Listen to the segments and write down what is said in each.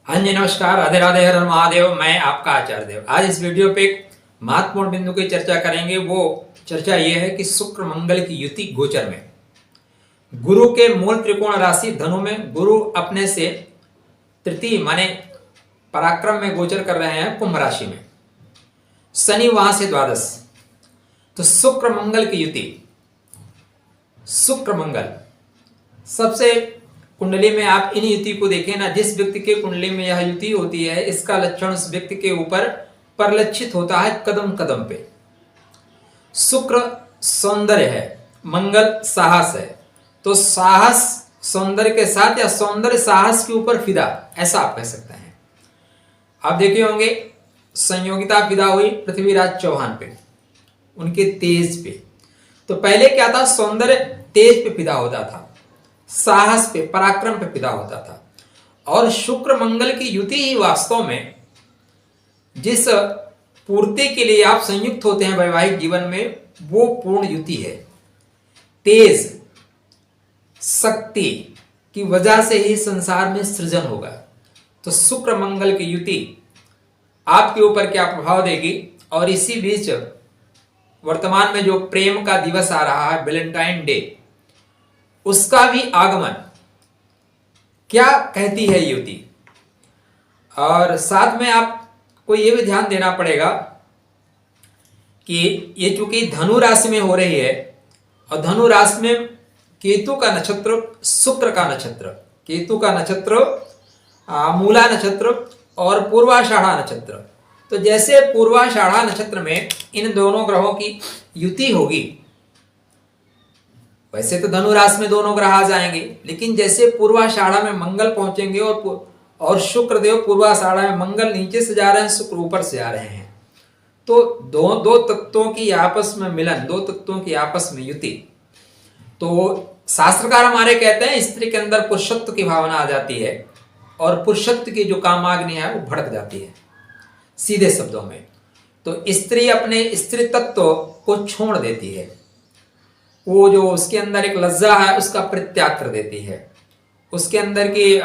हाँ जी, नमस्कार, राधे राधे, हर हर महादेव। मैं आपका आचार्य देव। आज इस वीडियो पे एक महत्वपूर्ण बिंदु की चर्चा करेंगे। वो चर्चा ये है कि शुक्र मंगल की युति गोचर में गुरु के मूल त्रिकोण राशि धनु में गुरु अपने से तृतीय माने पराक्रम में गोचर कर रहे हैं कुंभ राशि में, शनि वहां से द्वादश। तो शुक्र मंगल की युति, शुक्र मंगल सबसे कुंडली में आप इन युति को देखें ना, जिस व्यक्ति के कुंडली में यह युति होती है इसका लक्षण उस व्यक्ति के ऊपर परिलक्षित होता है कदम कदम पे। शुक्र सौंदर्य है, मंगल साहस है, तो साहस सौंदर्य के साथ या सौंदर्य साहस के ऊपर फिदा, ऐसा आप कह सकते हैं। आप देखे होंगे संयोगिता फिदा हुई पृथ्वीराज चौहान पे, उनके तेज पे। तो पहले क्या था, सौंदर्य तेज पे फिदा होता था, साहस पे पराक्रम पे फिदा होता था। और शुक्र मंगल की युति ही वास्तव में जिस पूर्ति के लिए आप संयुक्त होते हैं वैवाहिक जीवन में, वो पूर्ण युति है। तेज शक्ति की वजह से ही संसार में सृजन होगा। तो शुक्र मंगल की युति आपके ऊपर क्या प्रभाव देगी। और इसी बीच वर्तमान में जो प्रेम का दिवस आ रहा है, वैलेंटाइन डे, उसका भी आगमन क्या कहती है युति। और साथ में आपको यह भी ध्यान देना पड़ेगा कि ये चूंकि धनु राशि में हो रही है और धनु राशि में केतु का नक्षत्र, शुक्र का नक्षत्र, केतु का नक्षत्र मूला नक्षत्र और पूर्वाषाढ़ा नक्षत्र। तो जैसे पूर्वाषाढ़ा नक्षत्र में इन दोनों ग्रहों की युति होगी, वैसे तो धनु राशि में दोनों ग्रह आ जाएंगे, लेकिन जैसे पूर्वाषाढ़ा में मंगल पहुंचेंगे और शुक्र देव पूर्वाषाढ़ा में, मंगल नीचे से जा रहे हैं, शुक्र ऊपर से आ रहे हैं, तो दो तत्वों की आपस में मिलन, दो तत्वों की आपस में युति। तो शास्त्रकार हमारे कहते हैं स्त्री के अंदर पुरुषत्व की भावना आ जाती है और पुरुषत्व की जो कामाग्नि है वो भड़क जाती है, सीधे शब्दों में। तो स्त्री अपने स्त्री तत्व को छोड़ देती है, वो जो उसके अंदर एक लज्जा है उसका परित्याग कर देती है। उसके अंदर की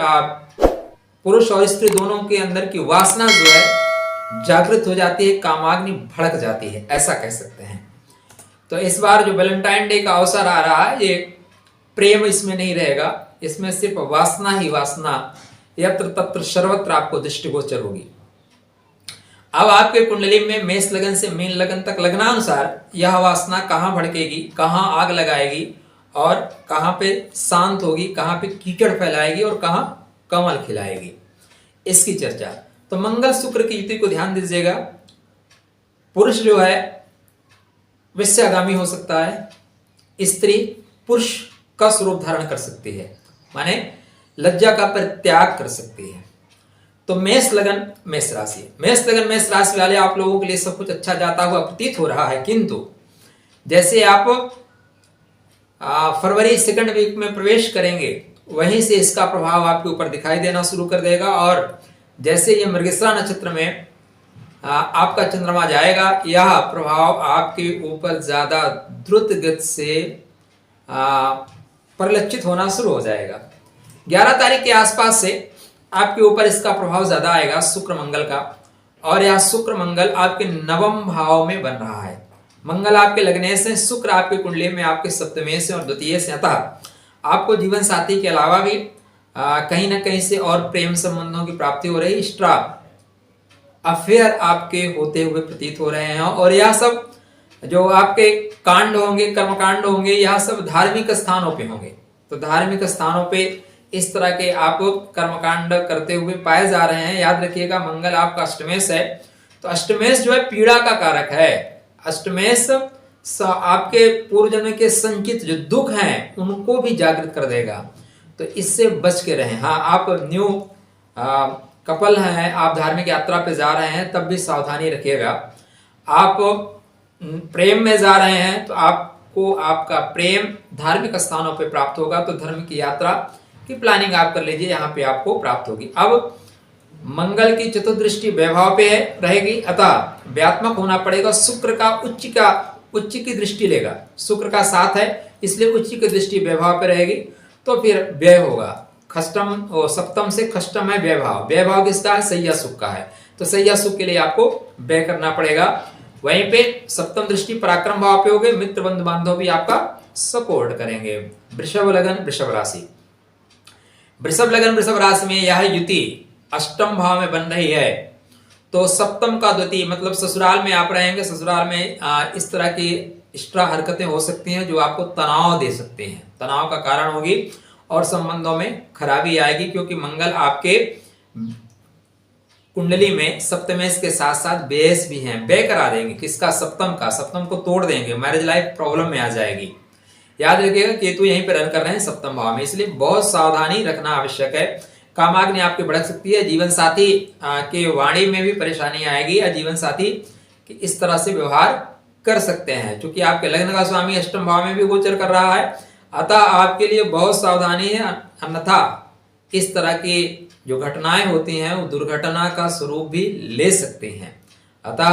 पुरुष और स्त्री दोनों के अंदर की वासना जो है जागृत हो जाती है, कामाग्नि भड़क जाती है, ऐसा कह सकते हैं। तो इस बार जो वैलेंटाइन डे का अवसर आ रहा है, ये प्रेम इसमें नहीं रहेगा, इसमें सिर्फ वासना ही वासना यत्र तत्र सर्वत्र आपको दृष्टिगोचर होगी। अब आपके कुंडली में मेष लगन से मीन लगन तक लगनानुसार यह वासना कहां भड़केगी, कहां आग लगाएगी और कहां पे शांत होगी, कहां पे कीचड़ फैलाएगी और कहां कमल खिलाएगी, इसकी चर्चा। तो मंगल शुक्र की युति को ध्यान दीजिएगा। पुरुष जो है वैश्यागामी हो सकता है, स्त्री पुरुष का स्वरूप धारण कर सकती है, माने लज्जा का परित्याग कर सकती है। तो मेष लगन मेष राशि, मेष लगन मेष राशि वाले आप लोगों के लिए सब कुछ अच्छा जाता हुआ प्रतीत हो रहा है, किंतु जैसे आप फरवरी सेकंड वीक में प्रवेश करेंगे वहीं से इसका प्रभाव आपके ऊपर दिखाई देना शुरू कर देगा। और जैसे ये मृगशिरा नक्षत्र में आपका चंद्रमा जाएगा, यह प्रभाव आपके ऊपर ज्यादा द्रुत गति से परिलक्षित होना शुरू हो जाएगा। 11 तारीख के आसपास से आपके ऊपर इसका प्रभाव ज्यादा आएगा शुक्र मंगल का। और यह शुक्र मंगल आपके नवम भाव में बन रहा है। मंगल आपके लगने से, शुक्र आपके कुंडली में आपके सप्तमेय से और द्वितीय से, अतः आपको जीवन साथी के अलावा भी कहीं ना कहीं से और प्रेम संबंधों की प्राप्ति हो रही, एक्स्ट्रा अफेयर आपके होते हुए प्रतीत हो रहे हैं। और यह सब जो आपके कांड होंगे, कर्मकांड होंगे, यह सब धार्मिक स्थानों पे होंगे। तो धार्मिक स्थानों पे इस तरह के आप कर्मकांड करते हुए पाए जा रहे हैं। याद रखिएगा मंगल आपका अष्टमेश है, तो अष्टमेश जो है पीड़ा का कारक है। अष्टमेश आपके पूर्व जन्म के संचित जो दुख हैं उनको भी जागृत कर देगा, तो इससे बच के रहें। हाँ, आप न्यू कपल हैं, आप धार्मिक यात्रा पे जा रहे हैं, तब भी सावधानी रखिएगा। आप प्रेम में जा रहे हैं तो आपको आपका प्रेम धार्मिक स्थानों पे प्राप्त होगा, तो धर्म की यात्रा की प्लानिंग आप कर लीजिए, यहाँ पे आपको प्राप्त होगी। अब मंगल की चतुर्दृष्टि वैभव पे रहेगी, अतः व्यात्मक होना पड़ेगा। शुक्र का उच्च की दृष्टि लेगा, शुक्र का साथ है इसलिए उच्च की दृष्टि वैभव पे रहेगी, तो फिर व्यय होगा। सप्तम से खष्टम है व्यय भाव। व्यय भाव किसका है? सैया सुख का है। तो सैया सुख के लिए आपको व्यय करना पड़ेगा। वहीं पे सप्तम दृष्टि पराक्रम भाव पे होगी। मित्र बंधु बांधव भी आपका सपोर्ट करेंगे। वृषभ लगन वृषभ राशि, वृषभ लगन वृषभ राशि में यह युति अष्टम भाव में बन रही है। तो सप्तम का द्वितीय मतलब ससुराल में आप रहेंगे। ससुराल में इस तरह की एक्स्ट्रा हरकतें हो सकती हैं जो आपको तनाव दे सकते हैं, तनाव का कारण होगी और संबंधों में खराबी आएगी, क्योंकि मंगल आपके कुंडली में सप्तमेश के साथ साथ बेस भी हैं। व्यय करा देंगे किसका? सप्तम का। सप्तम को तोड़ देंगे, मैरिज लाइफ प्रॉब्लम में आ जाएगी। याद रखिएगा केतु यहीं पर रन कर रहे हैं सप्तम भाव में, इसलिए बहुत सावधानी रखना आवश्यक है। कामाग्नि आपकी भड़क सकती है। जीवन साथी के वाणी में भी परेशानी आएगी, या जीवन साथी इस तरह से व्यवहार कर सकते हैं। क्योंकि आपके लग्न का स्वामी अष्टम भाव में भी गोचर कर रहा है, अतः आपके लिए बहुत सावधानी है, अन्यथा इस तरह की जो घटनाएं होती हैं वो दुर्घटना का स्वरूप भी ले सकती हैं। अतः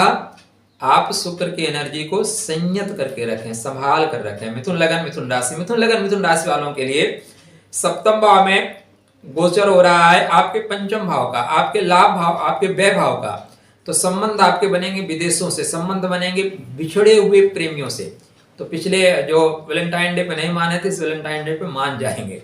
आप शुक्र की एनर्जी को संयत करके रखें, संभाल कर रखें। मिथुन लगन मिथुन राशि, मिथुन लगन मिथुन राशि वालों के लिए सप्तम भाव में गोचर हो रहा है आपके पंचम भाव का, आपके लाभ भाव, आपके व्यय भाव का। तो संबंध आपके बनेंगे विदेशों से, संबंध बनेंगे बिछड़े हुए प्रेमियों से। तो पिछले जो वैलेंटाइन डे पे नहीं माने थे, इस वैलेंटाइन डे पे मान जाएंगे।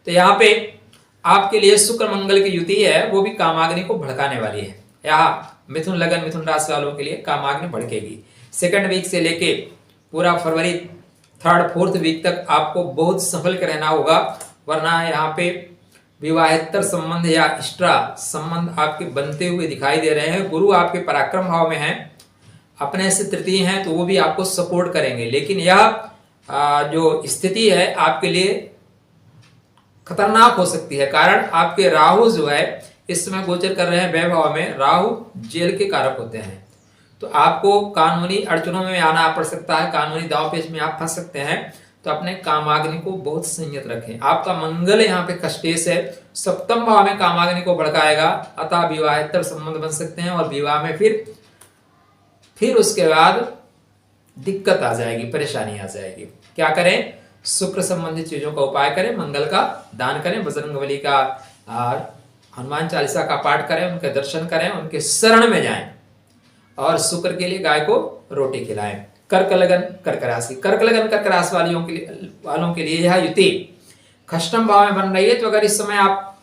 तो यहाँ पे आपके लिए शुक्र मंगल की युति है, वो भी कामाग्नि को भड़काने वाली है। यहाँ मिथुन लगन मिथुन राशि वालों के लिए कामाग्नि भड़केगी। सेकंड वीक से लेके पूरा फरवरी थर्ड फोर्थ वीक तक आपको बहुत संभल के रहना होगा, वरना यहाँ पे विवाहेतर संबंध या एक्स्ट्रा संबंध आपके बनते हुए दिखाई दे रहे हैं। गुरु आपके पराक्रम भाव में हैं, अपने से तृतीय हैं, तो वो भी आपको सपोर्ट करेंगे। लेकिन यह जो स्थिति है आपके लिए खतरनाक हो सकती है, कारण आपके राहु जो है इस समय गोचर कर रहे हैं व्यय भाव में। राहु जेल के कारक होते हैं, तो आपको कानूनी अड़चनों में आना पड़ सकता है, कानूनी दांव पेच में आप फंस सकते हैं। तो अपने कामाग्नि को बहुत संयत रखें। आपका मंगल यहाँ पे कष्टेश है, सप्तम भाव में कामाग्नि को भड़काएगा, अतः विवाहेतर संबंध बन सकते हैं और विवाह में फिर उसके बाद दिक्कत आ जाएगी, परेशानी आ जाएगी। क्या करें? शुक्र संबंधित चीजों का उपाय करें, मंगल का दान करें, बजरंगबली का हनुमान चालीसा का पाठ करें, उनके दर्शन करें, उनके शरण में जाएं और शुक्र के लिए गाय को रोटी खिलाएं। कर्क लगन कर्क राशि, कर्क लगन कर्क राशि वालों के लिए यह युति खष्टम भाव में बन रही है। तो अगर इस समय आप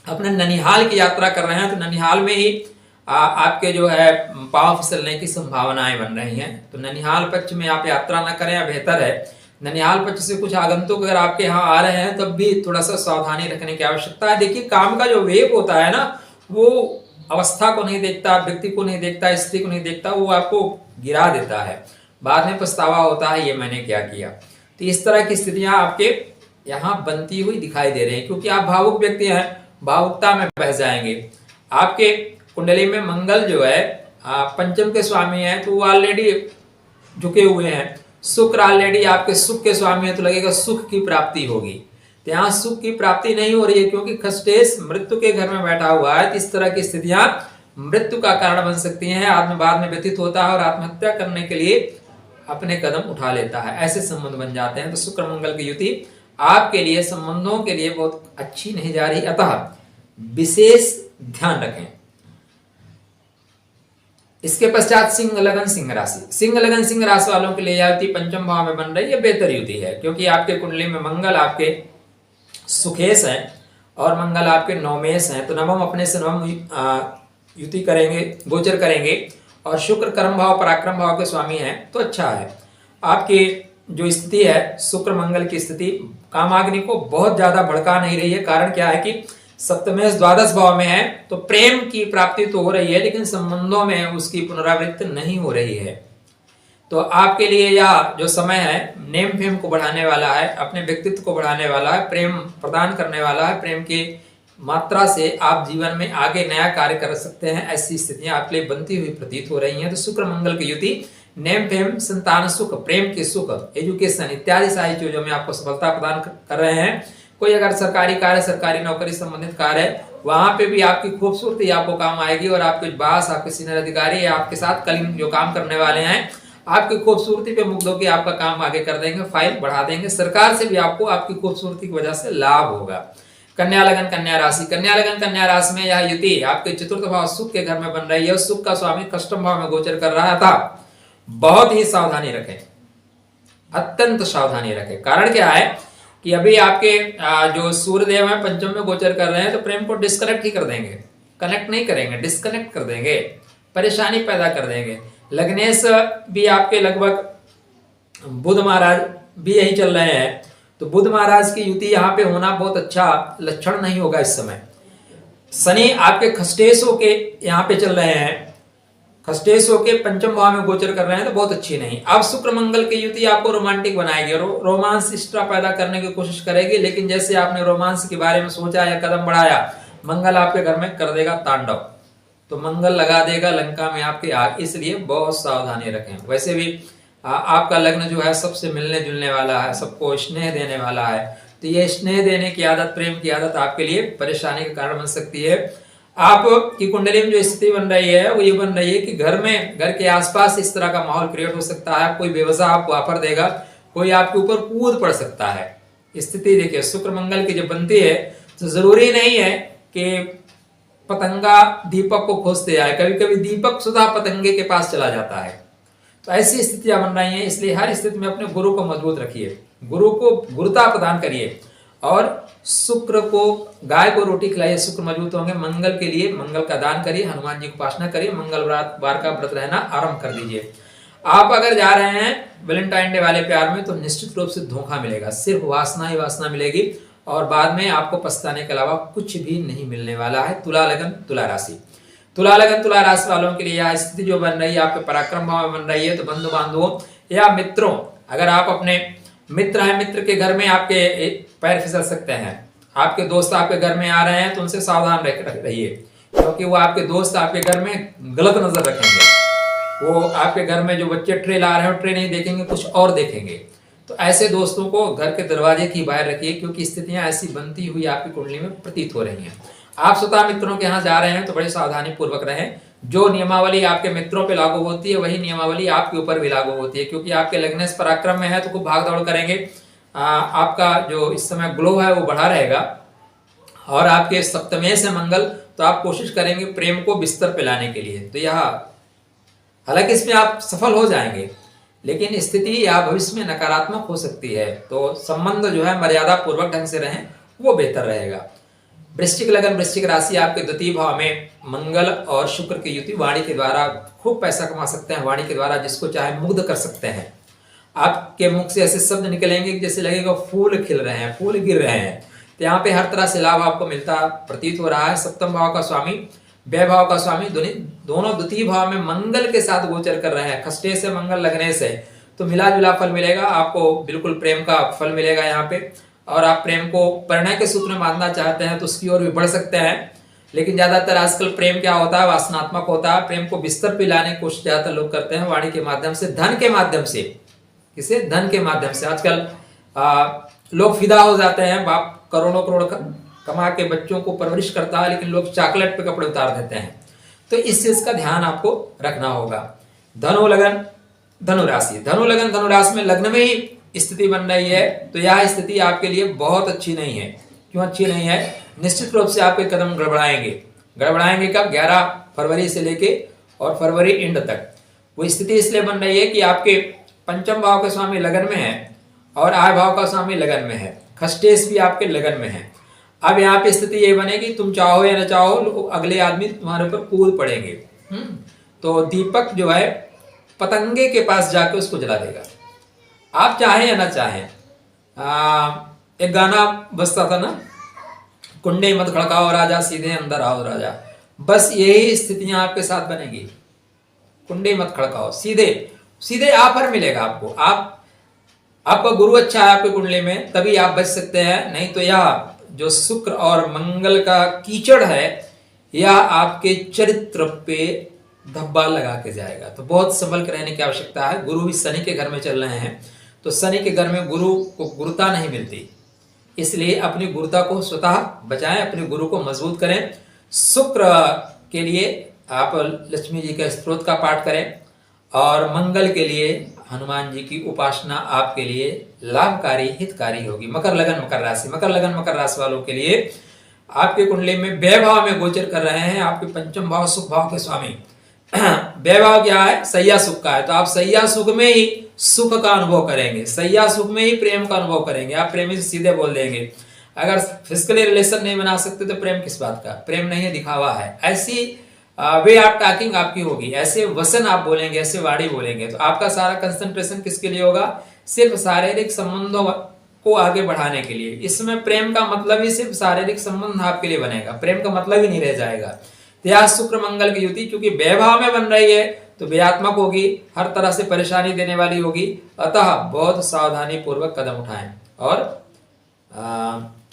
अपने ननिहाल की यात्रा कर रहे हैं तो ननिहाल में ही आपके जो है पांव फिसलने की संभावनाएं बन रही हैं। तो ननिहाल पक्ष में आप यात्रा न करें, बेहतर है। ननिहाल पक्ष से कुछ आगंतुक अगर आपके यहाँ आ रहे हैं तब भी थोड़ा सा सावधानी रखने की आवश्यकता है। देखिए, काम का जो वेग होता है ना, वो अवस्था को नहीं देखता, व्यक्ति को नहीं देखता, स्थिति को नहीं देखता, वो आपको गिरा देता है। बाद में पछतावा होता है, ये मैंने क्या किया। तो इस तरह की स्थितियां आपके यहाँ बनती हुई दिखाई दे रही हैं, क्योंकि आप भावुक व्यक्ति हैं, भावुकता में बह जाएंगे। आपके कुंडली में मंगल जो है पंचम के स्वामी है, तो वो ऑलरेडी झुके हुए हैं। शुक्र ऑलरेडी आपके सुख के स्वामी है, तो लगेगा सुख की प्राप्ति होगी। तो यहाँ सुख की प्राप्ति नहीं हो रही है, क्योंकि खष्टेश मृत्यु के घर में बैठा हुआ है। इस तरह की स्थितियां मृत्यु का कारण बन सकती हैं। आदमी बाद में व्यतीत होता है और आत्महत्या करने के लिए अपने कदम उठा लेता है, ऐसे संबंध बन जाते हैं। तो शुक्र मंगल की युति आपके लिए संबंधों के लिए बहुत अच्छी नहीं जा रही, अतः विशेष ध्यान रखें। इसके पश्चात सिंह लगन सिंह राशि, सिंह लगन सिंह राशि वालों के लिए यह युति पंचम भाव में बन रही है, बेहतर युति है। क्योंकि आपके कुंडली में मंगल आपके सुखेश है और मंगल आपके नवमेश हैं। तो नवम अपने से नवम युति करेंगे, गोचर करेंगे, और शुक्र कर्म भाव पराक्रम भाव के स्वामी हैं, तो अच्छा है। आपकी जो स्थिति है शुक्र मंगल की स्थिति कामाग्नि को बहुत ज्यादा भड़का नहीं रही है। कारण क्या है कि सप्तमेश द्वादश भाव में है, तो प्रेम की प्राप्ति तो हो रही है, लेकिन संबंधों में उसकी पुनरावृत्ति नहीं हो रही है। तो आपके लिए यह जो समय है नेम फेम को बढ़ाने वाला है, अपने व्यक्तित्व को बढ़ाने वाला है, प्रेम प्रदान करने वाला है। प्रेम की मात्रा से आप जीवन में आगे नया कार्य कर सकते हैं, ऐसी स्थितियां आपके लिए बनती हुई प्रतीत हो रही हैं। तो शुक्र मंगल की युति नेम फेम, संतान सुख, प्रेम के सुख, एजुकेशन इत्यादि सारी चीजों में आपको सफलता प्रदान कर रहे हैं। कोई अगर सरकारी कार्य, सरकारी नौकरी संबंधित कार्य है, वहां पे भी आपकी खूबसूरती आपको काम आएगी और आपके बॉस, आपके सीनियर अधिकारी या आपके साथ कल जो काम करने वाले हैं, आपकी खूबसूरती पे मुग्ध होकर आपका काम आगे कर देंगे, फाइल बढ़ा देंगे। सरकार से भी आपको आपकी खूबसूरती की वजह से लाभ होगा। कन्या लगन कन्या राशि, कन्या लगन कन्या राशि में यह युति आपके चतुर्थ भाव सुख के घर में बन रही है। सुख का स्वामी अष्टम भाव में गोचर कर रहा था। बहुत ही सावधानी रखें, अत्यंत सावधानी रखें। कारण क्या है कि अभी आपके जो सूर्यदेव है पंचम में गोचर कर रहे हैं, तो प्रेम को डिस्कनेक्ट ही कर देंगे, कनेक्ट नहीं करेंगे, डिस्कनेक्ट कर देंगे, परेशानी पैदा कर देंगे। लग्नेश भी आपके लगभग बुध महाराज भी यही चल रहे हैं, तो बुध महाराज की युति यहाँ पे होना बहुत अच्छा लक्षण नहीं होगा इस समय। शनि आपके खष्टेश होके यहाँ पे चल रहे हैं, खष्टेश होके पंचम भाव में गोचर कर रहे हैं, तो बहुत अच्छी नहीं। अब शुक्र मंगल की युति आपको रोमांटिक बनाएगी, रोमांस एक्स्ट्रा पैदा करने की कोशिश करेगी, लेकिन जैसे आपने रोमांस के बारे में सोचा या कदम बढ़ाया, मंगल आपके घर में कर देगा तांडव, तो मंगल लगा देगा लंका में आपके आग। इसलिए बहुत सावधानी रखें। वैसे भी आपका लग्न जो है सबसे मिलने जुलने वाला है, सबको स्नेह देने वाला है, तो ये स्नेह देने की आदत, प्रेम की आदत आपके लिए परेशानी का कारण बन सकती है। आपकी कुंडली में जो स्थिति बन रही है वो ये बन रही है कि घर में, घर के आसपास इस तरह का माहौल क्रिएट हो सकता है। कोई बेवजह आपको ऑफर देगा, कोई आपके ऊपर कूद पड़ सकता है। स्थिति देखिए शुक्र मंगल की जब बनती है तो जरूरी नहीं है कि पतंगा दीपक को खोजते आए, कभी कभी दीपक सुधा पतंगे के पास चला जाता है। तो ऐसी स्थितियां बन रही हैं, इसलिए हर स्थिति में अपने गुरु को मजबूत रखिए, गुरु को गुरुता प्रदान करिए, और शुक्र को, गाय को रोटी खिलाइए, शुक्र मजबूत होंगे। मंगल के लिए मंगल का दान करिए, हनुमान जी की उपासना करिए, मंगलवार का व्रत रहना आरंभ कर दीजिए। आप अगर जा रहे हैं वैलेंटाइन डे वाले प्यार में, तो निश्चित रूप से धोखा मिलेगा, सिर्फ वासना ही वासना मिलेगी, और बाद में आपको पछताने के अलावा कुछ भी नहीं मिलने वाला है। तुला लगन तुला राशि, तुला लगन तुला राशि वालों के लिए यह स्थिति जो बन रही है आपके पराक्रम भाव में बन रही है, तो बंधु बांधवों या मित्रों, अगर आप अपने मित्र हैं, मित्र के घर में आपके पैर फिसल सकते हैं, आपके दोस्त आपके घर में आ रहे हैं, तो उनसे सावधान रहिए, क्योंकि वो आपके दोस्त आपके घर में गलत नजर रखेंगे। वो आपके घर में जो बच्चे ट्रे ला रहे हैं ट्रे नहीं देखेंगे, कुछ और देखेंगे। तो ऐसे दोस्तों को घर के दरवाजे की बाहर रखिए, क्योंकि स्थितियां ऐसी बनती हुई आपकी कुंडली में प्रतीत हो रही हैं। आप स्वतः मित्रों के यहाँ जा रहे हैं तो बड़ी सावधानी पूर्वक रहें। जो नियमावली आपके मित्रों पे लागू होती है वही नियमावली आपके ऊपर भी लागू होती है, क्योंकि आपके लग्नेश पराक्रम में है तो खूब भाग दौड़ करेंगे। आपका जो इस समय ग्लो है वो बढ़ा रहेगा, और आपके सप्तमेश से मंगल, तो आप कोशिश करेंगे प्रेम को बिस्तर पे लाने के लिए। तो यह हालांकि इसमें आप सफल हो जाएंगे, लेकिन स्थिति या भविष्य में नकारात्मक हो सकती है, तो संबंध जो है मर्यादा पूर्वक ढंग से रहें, वो बेहतर रहेगा। वृश्चिक लगन वृश्चिक राशि आपके द्वितीय भाव में मंगल और शुक्र की युति वाणी के द्वारा खूब पैसा कमा सकते हैं, वाणी के द्वारा जिसको चाहे मुग्ध कर सकते हैं। आपके मुख से ऐसे शब्द निकलेंगे जैसे लगेगा फूल खिल रहे हैं, फूल गिर रहे हैं। तो यहाँ पे हर तरह से लाभ आपको मिलता प्रतीत हो रहा है। सप्तम भाव का स्वामी, व्यय भाव का स्वामी दोनों द्वितीय भाव में मंगल के साथ गोचर कर रहे हैं। खष्टे से मंगल लगने से तो मिला जुला फल मिलेगा आपको, बिल्कुल प्रेम का फल मिलेगा यहाँ पे। और आप प्रेम को परिणय के सूत्र में बांधना चाहते हैं तो उसकी ओर भी बढ़ सकते हैं, लेकिन ज्यादातर आजकल प्रेम क्या होता है, वासनात्मक होता है। प्रेम को बिस्तर पे लाने की कोशिश ज्यादातर लोग करते हैं वाणी के माध्यम से, धन के माध्यम से। किसे? धन के माध्यम से। आजकल लोग फिदा हो जाते हैं, बाप करोड़ों करोड़ कमा के बच्चों को परवरिश करता है, लेकिन लोग चॉकलेट पे कपड़े उतार देते हैं। तो इस चीज का ध्यान आपको रखना होगा। धनु लगन धनु राशि, धनु लगन धनु राशि में लग्न में ही स्थिति बन रही है, तो यह स्थिति आपके लिए बहुत अच्छी नहीं है। क्यों अच्छी नहीं है? निश्चित रूप से आपके कदम गड़बड़ाएंगे। गड़बड़ाएंगे कब? 11 फरवरी से लेके और फरवरी एंड तक। वो स्थिति इसलिए बन रही है कि आपके पंचम भाव के स्वामी लगन में है और आय भाव का स्वामी लगन में है, खष्टेश भी आपके लगन में है। अब यहाँ पे स्थिति ये बनेगी, तुम चाहो या न चाहो अगले आदमी तुम्हारे ऊपर कूद पड़ेंगे। तो दीपक जो है पतंगे के पास जाके उसको जला देगा, आप चाहें या ना चाहें। एक गाना बजता था ना, कुंडे मत खड़काओ राजा, सीधे अंदर आओ राजा। बस यही स्थितियां आपके साथ बनेगी। कुंडे मत खड़काओ, सीधे सीधे ऑफर मिलेगा आपको। आपका गुरु अच्छा है आपके कुंडली में, तभी आप बच सकते हैं, नहीं तो यह जो शुक्र और मंगल का कीचड़ है यह आपके चरित्र पे धब्बा लगा के जाएगा। तो बहुत संभल कर रहने की आवश्यकता है। गुरु भी शनि के घर में चल रहे हैं, तो शनि के घर में गुरु को गुरुता नहीं मिलती, इसलिए अपनी गुरुता को स्वतः बचाएं, अपने गुरु को मजबूत करें। शुक्र के लिए आप लक्ष्मी जी के स्तोत्र का पाठ करें, और मंगल के लिए हनुमान जी की उपासना आपके लिए लाभकारी हितकारी होगी। मकर लगन मकर राशि, मकर लगन मकर राशि वालों के लिए आपके कुंडली में व्यय भाव में गोचर कर रहे हैं, आपके पंचम भाव सुख भाव के स्वामी। व्यय भाव क्या है? सैया सुख का है, तो आप सैया सुख में ही सुख का अनुभव करेंगे, सैया सुख में ही प्रेम का अनुभव करेंगे। आप प्रेमी से सीधे बोल देंगे। अगर फिजिकली रिलेशन नहीं बना सकते तो प्रेम किस बात का? प्रेम नहीं है, दिखावा है। ऐसी वे आप टॉकिंग आपकी होगी, ऐसे वचन आप बोलेंगे, ऐसे वाणी बोलेंगे, तो आपका सारा कंसंट्रेशन किसके लिए होगा? सिर्फ शारीरिक संबंधों को आगे बढ़ाने के लिए। इसमें प्रेम का मतलब ही सिर्फ शारीरिक संबंध आपके लिए बनेगा, प्रेम का मतलब ही नहीं रह जाएगा। यह शुक्र मंगल की युति चूंकि वैभाव में बन रही है तो व्ययात्मक होगी, हर तरह से परेशानी देने वाली होगी। अतः बहुत सावधानी पूर्वक कदम उठाएं और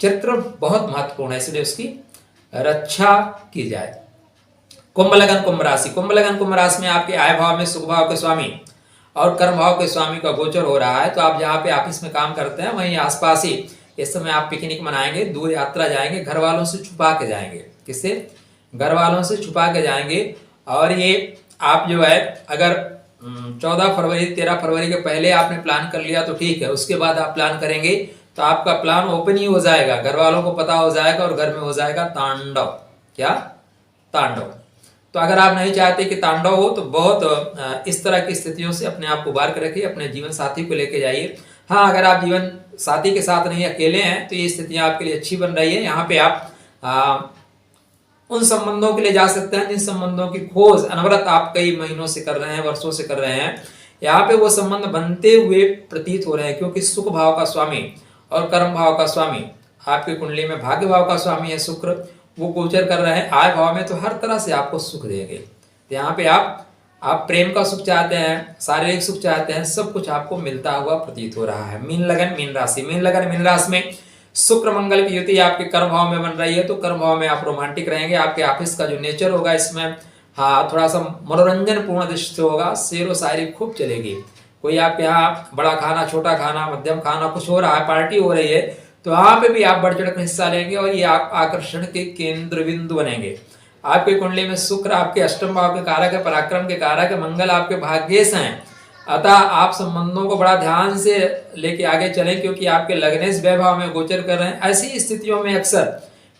चरित्र बहुत महत्वपूर्ण है, इसलिए उसकी रक्षा की जाए। कुंभ लगन कुंभ राशि, कुंभ लगन कुंभ राशि में आपके आय भाव में सुख भाव के स्वामी और कर्म भाव के स्वामी का गोचर हो रहा है। तो आप जहाँ पे ऑफिस में काम करते हैं वहीं आसपास ही इस समय आप पिकनिक मनाएंगे, दूर यात्रा जाएंगे, घर वालों से छुपा के जाएंगे। किससे? घर वालों से छुपा के जाएंगे। और ये आप जो है अगर 14 फरवरी 13 फरवरी के पहले आपने प्लान कर लिया तो ठीक है, उसके बाद आप प्लान करेंगे तो आपका प्लान ओपन ही हो जाएगा, घर वालों को पता हो जाएगा और घर में हो जाएगा तांडव। क्या? तांडव। तो अगर आप नहीं चाहते कि तांडव हो तो बहुत इस तरह की स्थितियों से अपने आप को उबार कर रखिए, अपने जीवन साथी को लेके जाइए। हाँ, अगर आप जीवन साथी के साथ नहीं अकेले हैं तो ये स्थितियां आपके लिए अच्छी बन रही है। यहाँ पे आप उन संबंधों के लिए जा सकते हैं जिन संबंधों की खोज अनवरत आप कई महीनों से कर रहे हैं, वर्षों से कर रहे हैं। यहाँ पे वो संबंध बनते हुए प्रतीत हो रहे हैं, क्योंकि सुख भाव का स्वामी और कर्म भाव का स्वामी आपकी कुंडली में भाग्य भाव का स्वामी है शुक्र, वो गोचर कर रहे हैं आय भाव में, तो हर तरह से आपको सुख देंगे। तो यहाँ पे आप प्रेम का सुख चाहते हैं, शारीरिक सुख चाहते हैं, सब कुछ आपको मिलता हुआ प्रतीत हो रहा है। मीन लगन मीन राशि, मीन लगन मीन राशि में शुक्र मंगल की युति आपके कर्म भाव में बन रही है, तो कर्म भाव में आप रोमांटिक रहेंगे। आपके ऑफिस का जो नेचर होगा इसमें हाँ थोड़ा सा मनोरंजन पूर्ण दृष्टि होगा, शेर व शायरी खूब चलेगी। कोई आपके यहाँ बड़ा खाना, छोटा खाना, मध्यम खाना कुछ हो रहा है, पार्टी हो रही है, तो वहां पे भी आप बढ़ चढ़ कर हिस्सा लेंगे और ये आप आकर्षण के केंद्र बिंदु बनेंगे। आपके कुंडली में शुक्र आपके अष्टम भाव के कारक है, पराक्रम के कारक है, मंगल आपके भाग्येश हैं। अतः आप संबंधों को बड़ा ध्यान से लेके आगे चलें, क्योंकि आपके लग्नेश वैभाव में गोचर कर रहे हैं। ऐसी स्थितियों में अक्सर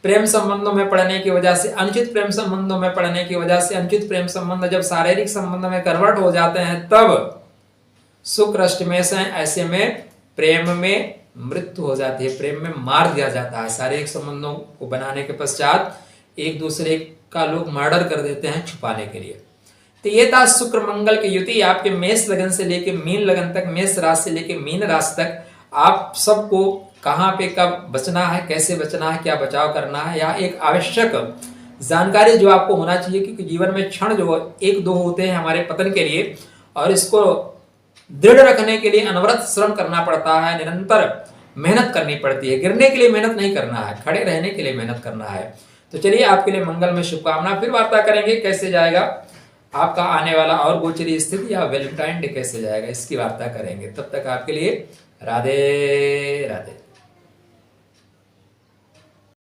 प्रेम संबंधों में पड़ने की वजह से, अनुचित प्रेम संबंधों में पड़ने की वजह से, अनुचित प्रेम संबंध जब शारीरिक संबंध में कन्वर्ट हो जाते हैं तब शुक्र अष्टमेश है, ऐसे में प्रेम में मृत्यु हो जाती है, प्रेम में मार दिया जाता है। शारीरिक संबंधों को बनाने के पश्चात एक दूसरे का लोग मर्डर कर देते हैं छुपाने के लिए। तो ये था शुक्र मंगल की युति आपके मेष लगन से लेके मीन लगन तक, मेष राशि से लेके मीन राशि तक। आप सबको कहाँ पे कब बचना है, कैसे बचना है, क्या बचाव करना है, या एक आवश्यक जानकारी जो आपको होना चाहिए, क्योंकि जीवन में क्षण जो एक दो होते हैं हमारे पतन के लिए, और इसको दृढ़ रखने के लिए अनवरत श्रम करना पड़ता है, निरंतर मेहनत करनी पड़ती है। गिरने के लिए मेहनत नहीं करना है, खड़े रहने के लिए मेहनत करना है। तो चलिए आपके लिए मंगल में शुभकामना। फिर वार्ता करेंगे कैसे जाएगा आपका आने वाला और गोचरीय स्थिति, या वैलेंटाइन डे कैसे जाएगा, इसकी वार्ता करेंगे। तब तक आपके लिए राधे राधे।